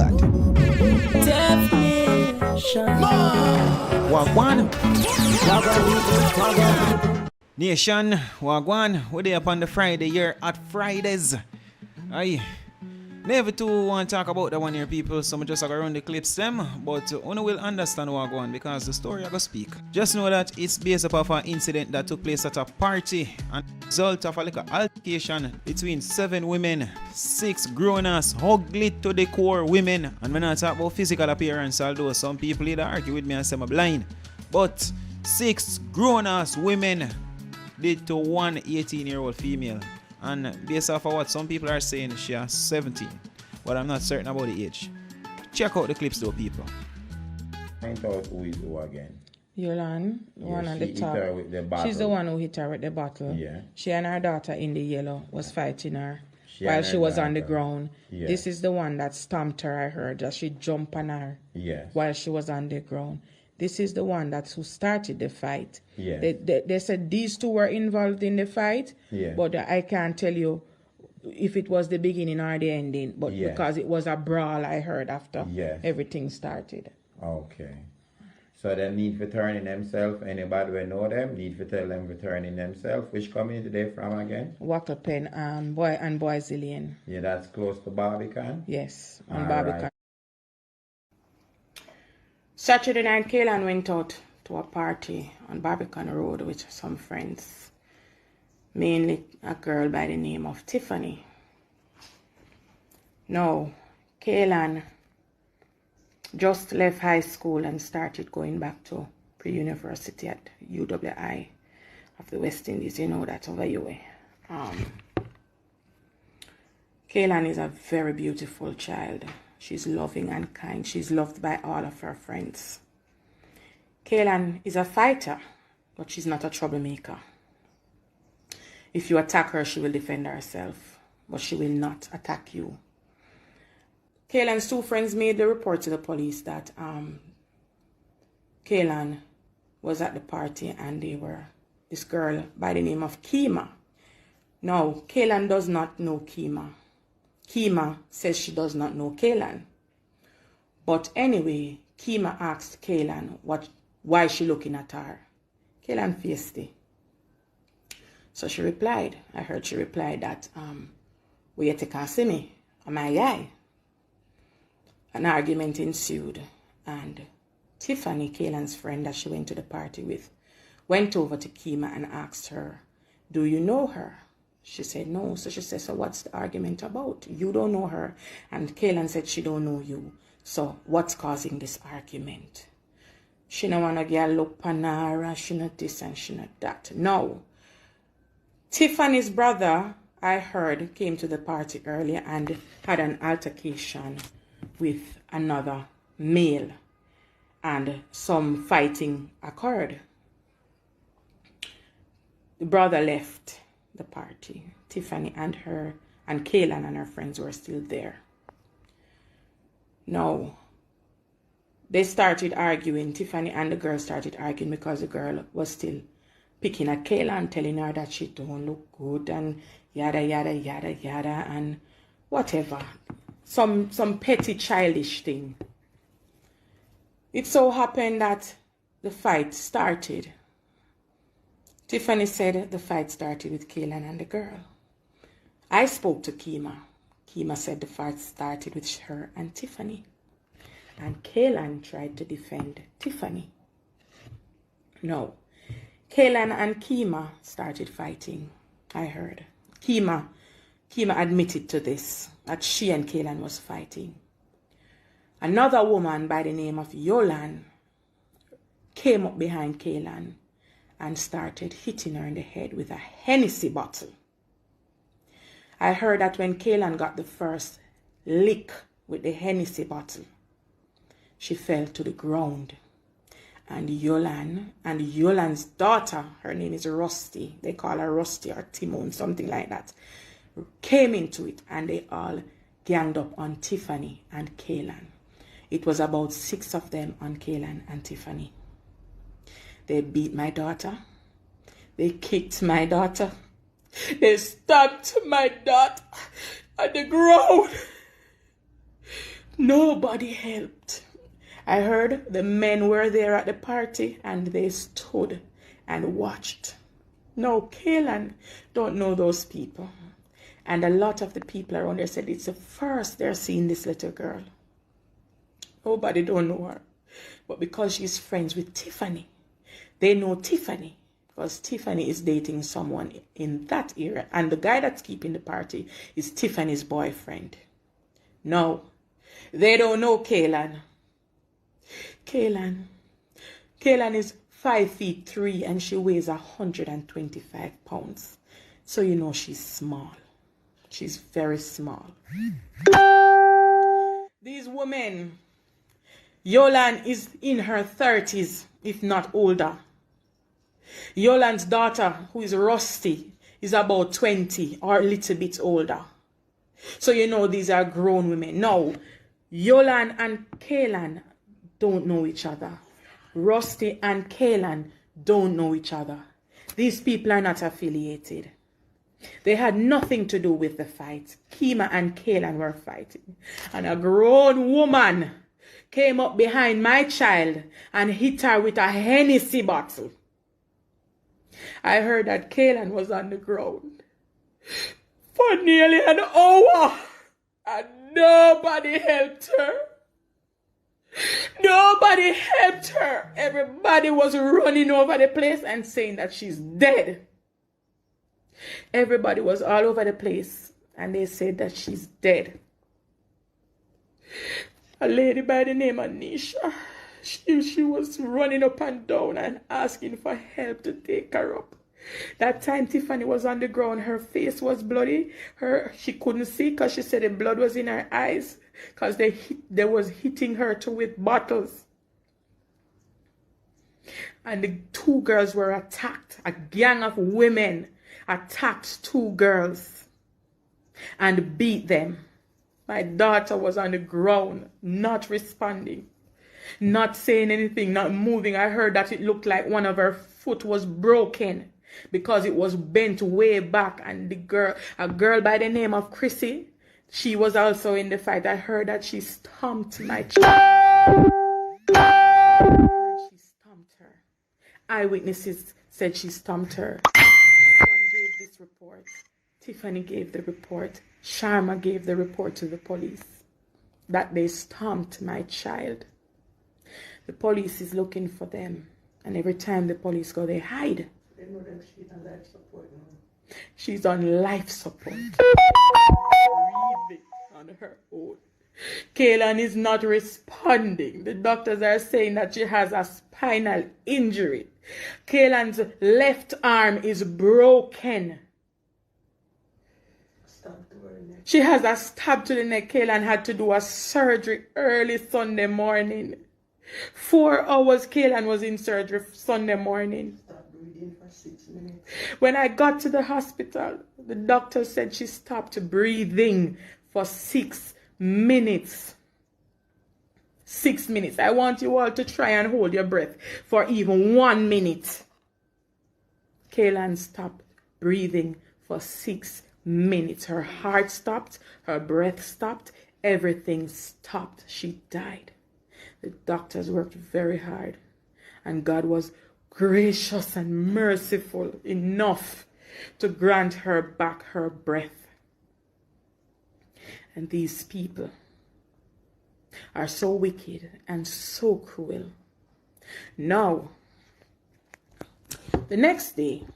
What? Wagwan. Nation, Wagwan. We're there upon the Friday here at Fridays. Aye. Never too want to talk about that one here, people, so I just go around the clips them, but one will understand what going because the story I go speak. Just know that it's based off of an incident that took place at a party and result of a little altercation between 7 women, 6 grown-ass, ugly to the core women. And when I talk about physical appearance, although some people either argue with me and say I'm blind, but 6 grown-ass women did to one 18-year-old female. And based off of what some people are saying, she is 17. But I'm not certain about the age. Check out the clips though, people. Find out who is who again. Yolan, the one on the top. Her with the bottle. She's the one who hit her with the bottle. Yeah. She and her daughter in the yellow was fighting her while she was on the ground. Yeah. This is the one that stomped her, I heard, that she jumped on her while she was on the ground. This is the one that's who started the fight. Yeah. They said these two were involved in the fight, but I can't tell you if it was the beginning or the ending, but because it was a brawl I heard after everything started. Okay. So they need for turning themselves. Anybody will know them, need for tell them for turning themselves. Which community they from again? WlCKED and Boyzillian. Yeah, that's close to Barbican? Yes, on Barbican. Right. Saturday night, Kaylan went out to a party on Barbican Road with some friends, mainly a girl by the name of Tiffany. Now, Kaylan just left high school and started going back to pre-university at UWI of the West Indies. You know that over your way. Kaylan is a very beautiful child. She's loving and kind. She's loved by all of her friends. Kaylan is a fighter, but she's not a troublemaker. If you attack her, she will defend herself, but she will not attack you. Kaylan's 2 friends made the report to the police that Kaylan was at the party and they were this girl by the name of Kima. Now, Kaylan does not know Kima. Kima says she does not know Kaylan. But anyway, Kima asked Kaylan why she looking at her. Kaylan faced it. So she replied, I heard she replied that, well, you can't see me, am I eye? An argument ensued, and Tiffany, Kaylan's friend that she went to the party with, went over to Kima and asked her, do you know her? She said no. So she said, so what's the argument about? You don't know her. And Kaylan said she don't know you. So what's causing this argument? She don't want to get a look panara. She not this and she not that. No. Tiffany's brother, I heard, came to the party earlier and had an altercation with another male. And some fighting occurred. The brother left the party. Tiffany and Kaylan and her friends were still there. Now, they started arguing. Tiffany and the girl started arguing because the girl was still picking at Kaylan, telling her that she don't look good and yada, yada, yada, yada, and whatever. Some petty childish thing. It so happened that the fight started. Tiffany said the fight started with Kaylan and the girl. I spoke to Kima. Kima said the fight started with her and Tiffany. And Kaylan tried to defend Tiffany. No. Kaylan and Kima started fighting, I heard. Kima admitted to this, that she and Kaylan was fighting. Another woman by the name of Yolan came up behind Kaylan and started hitting her in the head with a Hennessy bottle. I heard that when Kaylan got the first lick with the Hennessy bottle, she fell to the ground. And Yolan's daughter, her name is Rusty, they call her Rusty or Timon, something like that, came into it and they all ganged up on Tiffany and Kaylan. It was about 6 of them on Kaylan and Tiffany. They beat my daughter. They kicked my daughter. They stabbed my daughter at the ground. Nobody helped. I heard the men were there at the party and they stood and watched. No, Kaylin don't know those people. And a lot of the people around there said it's the first they're seeing this little girl. Nobody don't know her. But because she's friends with Tiffany, they know Tiffany. Because Tiffany is dating someone in that area. And the guy that's keeping the party is Tiffany's boyfriend. No, they don't know Kaylin. Kaylin is 5'3" and she weighs 125 pounds. So you know she's small. She's very small. These women, Yolan is in her 30s, if not older. Yolan's daughter, who is Rusty, is about 20 or a little bit older. So you know these are grown women. Now, Yolan and Kaylin don't know each other. Rusty and Kaylin don't know each other. These people are not affiliated. They had nothing to do with the fight. Kima and Kaylin were fighting. And a grown woman came up behind my child and hit her with a Hennessy bottle. I heard that Kaylin was on the ground for nearly an hour and nobody helped her. Nobody helped her. Everybody was running over the place and saying that she's dead. Everybody was all over the place and they said that she's dead. A lady by the name of Nisha, she was running up and down and asking for help to take her up. That time Tiffany was on the ground, her face was bloody. She couldn't see because she said the blood was in her eyes because they was hitting her too with bottles. And the two girls were attacked. A gang of women attacked two girls and beat them. My daughter was on the ground, not responding, not saying anything, not moving. I heard that it looked like one of her foot was broken because it was bent way back. And a girl by the name of Chrissy, she was also in the fight. I heard that she stomped my child. She stomped her. Eyewitnesses said she stomped her. One gave this report. Tiffany gave the report. Sharma gave the report to the police that they stomped my child. The police is looking for them. And every time the police go, they hide. They know that she's on life support now. She's on life support. Breathing on her own. Kaylin is not responding. The doctors are saying that she has a spinal injury. Kaylin's left arm is broken. She has a stab to the neck. Kaylin had to do a surgery early Sunday morning. 4 hours Kaylin was in surgery Sunday morning. Stop breathing for 6 minutes. When I got to the hospital, the doctor said she stopped breathing for 6 minutes. 6 minutes. I want you all to try and hold your breath for even 1 minute. Kaylin stopped breathing for 6 minutes. Her heart stopped, her breath stopped, everything stopped. She died. The doctors worked very hard, and God was gracious and merciful enough to grant her back her breath. And these people are so wicked and so cruel. Now, the next day,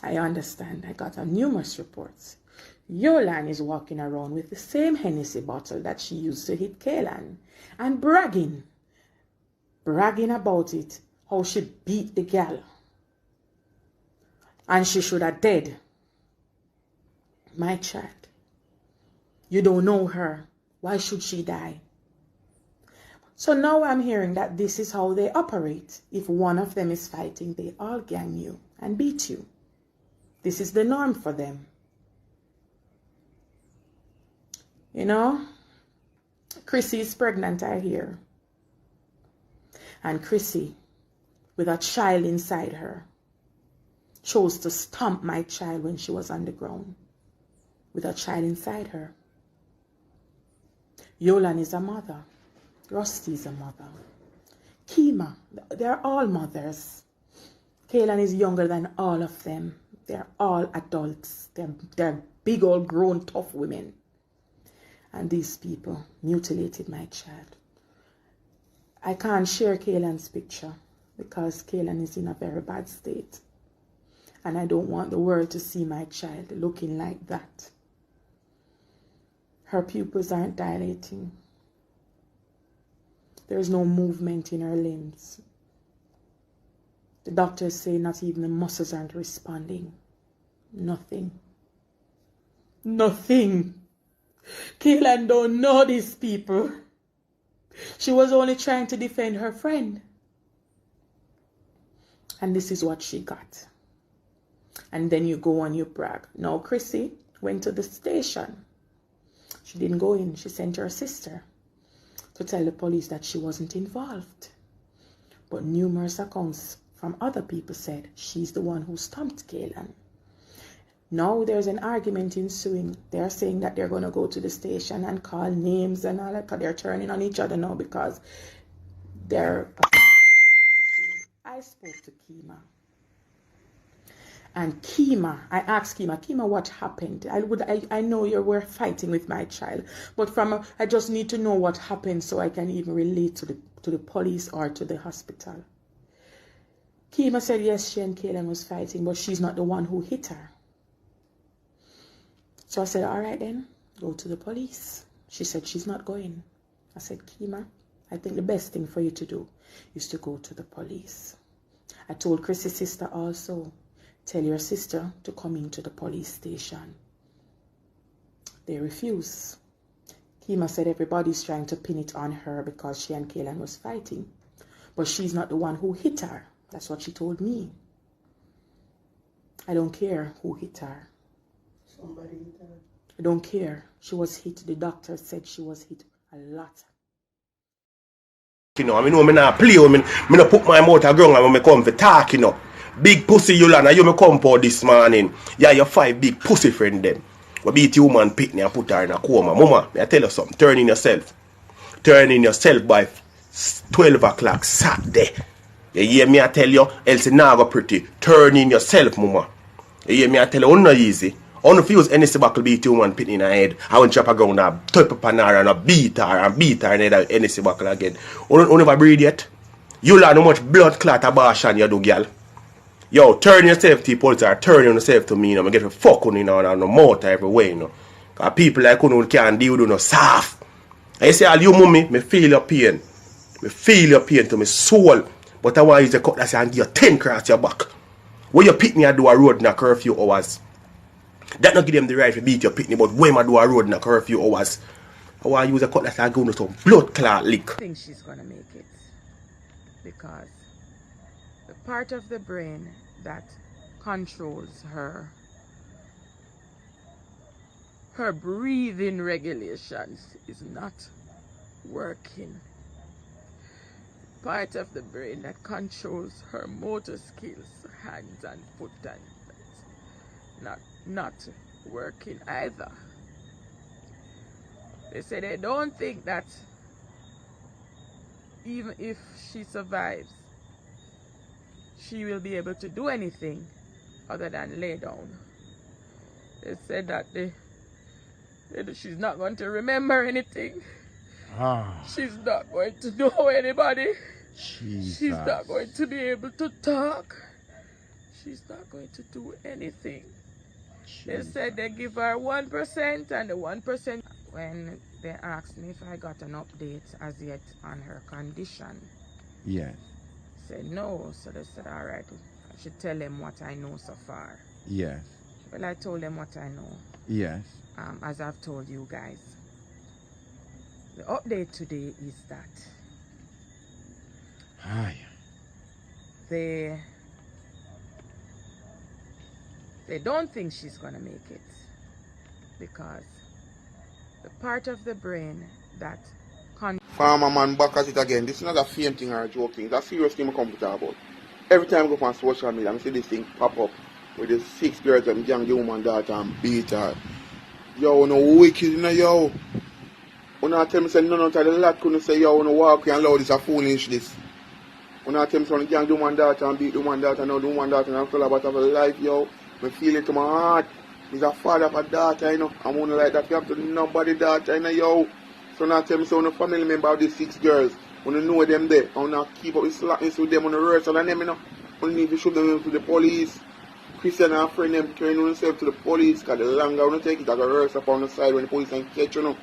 I understand, I got numerous reports. Yolan is walking around with the same Hennessy bottle that she used to hit Kaylin and bragging about it, how she beat the gal. And she should have dead. My child, you don't know her. Why should she die? So now I'm hearing that this is how they operate. If one of them is fighting, they all gang you and beat you. This is the norm for them. You know, Chrissy is pregnant, I hear. And Chrissy, with a child inside her, chose to stomp my child when she was on the ground, with a child inside her. Yolan is a mother. Rusty is a mother. Kima, they're all mothers. Kaylan is younger than all of them. They're all adults. They're big old grown tough women. And these people mutilated my child. I can't share Kaylan's picture because Kaylan is in a very bad state. And I don't want the world to see my child looking like that. Her pupils aren't dilating. There's no movement in her limbs. The doctors say not even the muscles aren't responding. Nothing. Nothing. Kaylan don't know these people. She was only trying to defend her friend. And this is what she got. And then you go and you brag. Now Chrissy went to the station. She didn't go in. She sent her sister to tell the police that she wasn't involved. But numerous accounts from other people said she's the one who stomped Kaylan. Now there's an argument ensuing. They're saying that they're going to go to the station and call names and all that, because they're turning on each other now because they're... I spoke to Kima. And Kima, I asked Kima, what happened? I know you were fighting with my child, but I just need to know what happened so I can even relate to the police or to the hospital. Kima said yes, she and Kaylan was fighting, but she's not the one who hit her. So I said, all right then, go to the police. She said she's not going. I said, Kima, I think the best thing for you to do is to go to the police. I told Chrissy's sister also, tell your sister to come into the police station. They refuse. Kima said everybody's trying to pin it on her because she and Kaylan was fighting. But she's not the one who hit her. That's what she told me. I don't care who hit her. Somebody hit her. I don't care. She was hit. The doctor said she was hit a lot. You know, I know me not play with me. Me not put my mouth on ground and when me come for talk, you know. Big pussy Yolanda, you me come for this morning. Yeah, your 5 big pussy friend them. We beat you woman pick me and put her in a coma. Mama, me I tell you something. Turn in yourself. Turn in yourself by 12 o'clock Saturday. You hear me I tell you? Else it not go pretty. Turn in yourself, mama. You hear me I tell you? It's not easy. I don't feel any buckle beat you woman pick in her head. I want to chop her ground and type up on her and beat her in head any buckle again. You never breathe yet? You learn how much blood clot abortion you do, girl. Yo, turn yourself to the police or turn yourself to me, you know. I get a fuck on you know, and no motor everywhere, you know. Because people like you can't deal with no soft. I say all you mommy, me feel your pain. Me feel your pain to my soul. But I want you to cut that and give you 10 across your back. When you pick me and do a road in a curfew hours. That not give them the right to beat your pitney, but when I do a road in a curfew hours, I want you to cut that and go to some blood clot lick. I think she's gonna make it. Because the part of the brain that controls her breathing regulations is not working. Part of the brain that controls her motor skills, hands and foot, and not working either. They say they don't think that even if she survives, she will be able to do anything other than lay down. They said that she's not going to remember anything. She's not going to know anybody. Jesus. She's not going to be able to talk. She's not going to do anything. They said they give her 1%, and the 1%, when they asked me if I got an update as yet on her condition. Yes. Said no, so they said all right, I should tell them what I know so far. Yes. Well, I told them what I know. Yes. As I've told you guys. The update today is that they don't think she's gonna make it because the part of the brain that Farmer man back at it again. This is not a fame thing or a joke thing. It's a serious thing I come to talk about. Every time I go on social media, I see this thing pop up with the 6 girls and young the woman daughter and beat her. Yo, no wicked, you know, yo. When I tell me say none of the lot couldn't say yo wanna walk and loud is a foolish this. When I tell me someone can't do one daughter and beat the one daughter, now do one daughter and I'm full about of a life, yo. I feel it to my heart. He's a father of a daughter, you know. I wanna like that you have to nobody daughter, you know, yo. So now tell me so a family member of these 6 girls, when you know them there, I wanna keep up with slackness with them on the road, so them, you know. When you need to show them to the police. Christian and friend them turn themselves to the police, because the longer when you take it, I got reverse up on the side when the police can catch you, know.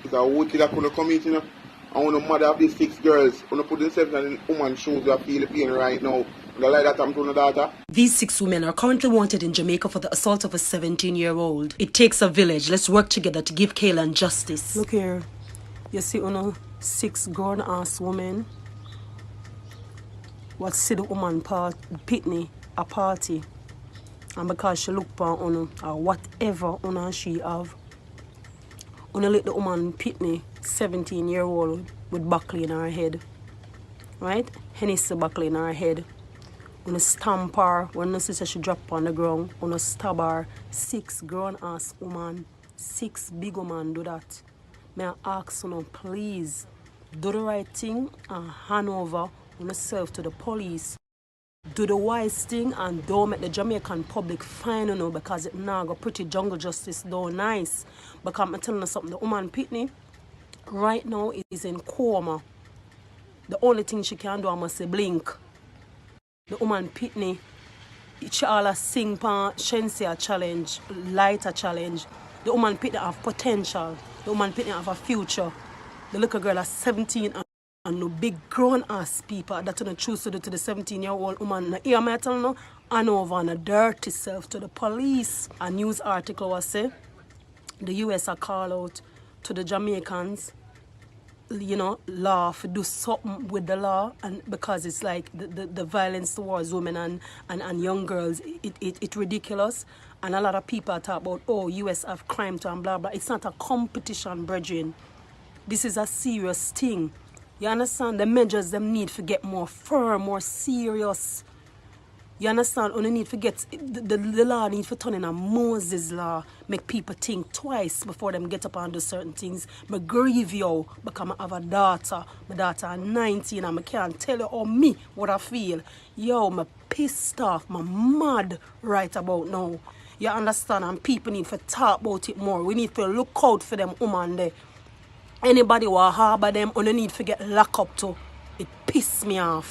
It's a wicked that couldn't come in, you know. I want to mother of these 6 girls. When you put themselves in the woman's shoes, they feel the pain right now. And I like that I'm to the daughter. These 6 women are currently wanted in Jamaica for the assault of a 17-year-old. It takes a village. Let's work together to give Kaylan justice. Look here. You see, 6 grown-ass women what see the woman pitney a party. And because she look upon or whatever and she have, let the woman pitney 17-year-old with buckle in her head. Right? Hennessy buckle in her head. Stamp her when the sister she drop on the ground. Stab her. 6 grown-ass woman, 6 big woman do that. May I ask please, do the right thing and hand over yourself to the police. Do the wise thing and don't make the Jamaican public fine because it now got pretty jungle justice though nice. Because I'm telling you something, the woman Pitney right now is in coma. The only thing she can do I must say blink. The woman Pitney, she all sing pan Shensia challenge, lighter challenge. The woman Pitney have potential. The woman Pitney have a future. The little girl is 17 and no big grown ass people that don't choose to do to the 17-year-old woman. Now, here I tell you, and over and a dirty self to the police. A news article was say the US are call out to the Jamaicans, law to do something with the law, and because it's like the violence towards women and young girls, it's ridiculous. And a lot of people talk about, US have crime to and blah blah. It's not a competition, brethren. This is a serious thing. You understand? The measures them need to get more firm, more serious. You understand? On the need to get the law need to turn in a Moses law. Make people think twice before them get up and do certain things. I grieve you because I have a daughter. My daughter is 19 and I can't tell you what I feel. I'm pissed off. I'm mad right about now. You understand? And people need to talk about it more. We need to look out for them woman there. Anybody who harbor them on the need to get locked up to, it piss me off.